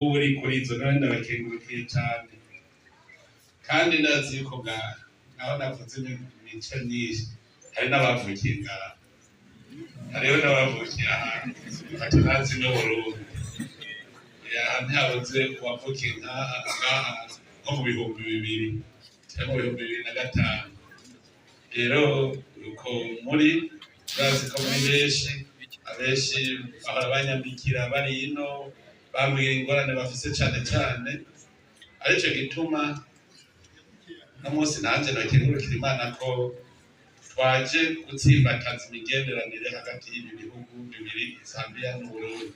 uri kuri izo nawe ndabakengurukiye cyane kandi ndazi yuko naho navuze imico myinshi hari n'abavukiye ngaha hariho n'abavukiye ahantu batazi n'Uburundi ntihabuze uwavukiye ngaha nko mu 2000 cyangwa mu 2005 rero uko muri bazi ko muri abenshi bahora banyambikira bari ino bambwira ingorane bafise cyane cyane aricyo gituma no munsi nanje nakengurukira Imana ko twaje gutsimbataza imigenderanire hagati y'ibi bihugu bibiri Zambia n'Uburundi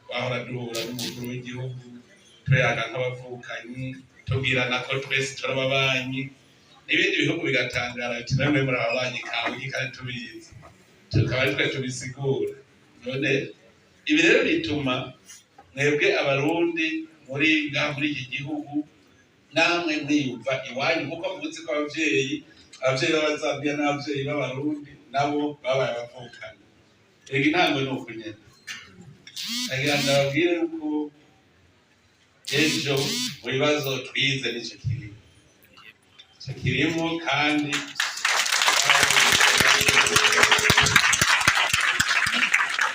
bahora duhura n'umukuru w'igihugu tuyaga nk'abavukanyi tubwirana ko twese turababanyi n'ibindi bihugu bigatangara ati namwe muri ababanyi kandi tubizi tukaba ari twe tubisigura none ibi rero bituma mwebwe abarundi muri iki gihugu namwe mwiyumva iwanyu kuko muzi ko abavyeyi b'Abazambia n'abavyeyi b'Abarundi nabo babaye abavukana ega intango ni uko nyene agira ndababwire yuko ejo mu bibazo twize n'icyo kirimo kandi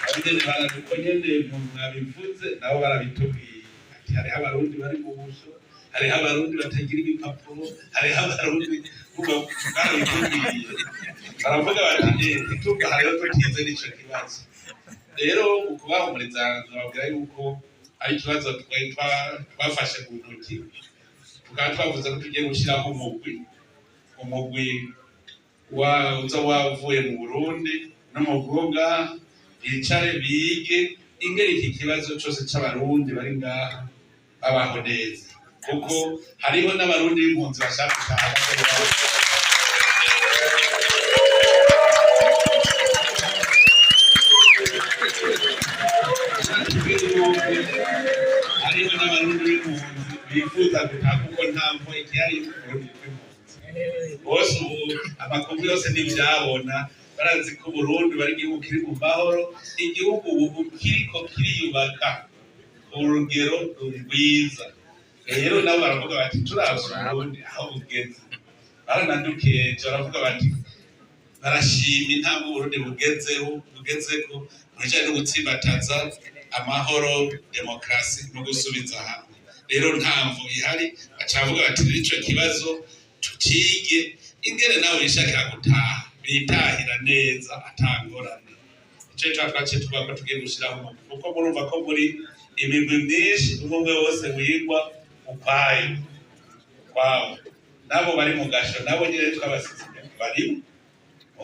abageni barabiko nyene mwabivuze nabo barabitubwiye ati hariho abarundi bari mu buso hariho abarundi batagira ibipapuro hariho abarundi barabitubwiye baravuga bati ituga hariho tutize n'ico kibazo rero mu kubahumuriza nababwira yuko ari ikibazo twafashe ku ntoki tukaba twavuze ko tugiye gushyiraho umugwi uza wavuye mu Burundi no mu Bwoga bicare bige ingeri iki kibazo cyose c'abarundi bari ngaha babaho neza kuko hariho n'abarundi b'impunzi bashaka gutaha hariho n'abarundi b'impunzi bifuza gutaha kuko nta mvo igihari y'uburundi bw'impunzi bose ubu amakungu yose ntivyabona barazi ko Burundi bari igihugu kiri mu mahoro igihugu ubu kiriko kiriyubaka urugero rwiza rero nabo baravuga bati turavye Burundi aho bugeze baranadukeje baravuga bati barashima intambwe Burundi bugezeko mujanye no gutsimbataza amahoro demokrasi no gusubiza hamwe rero ntamvu ihari bacavuga bati ico kibazo tukige ingene nawe wishakira gutaha bitahira neza atangorane ico twaje tuvuga ko tugiye gushiraho kuko murumva ko muri imigwi myinshi umwe wose wigwa ukwayo kwawo nabo bari mu gasho nabo nyine twabasize bari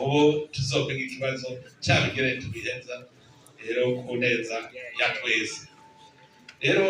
ubu tuzokwiga ikibazo cyabigere tubiheza rero ku neza ya twese rero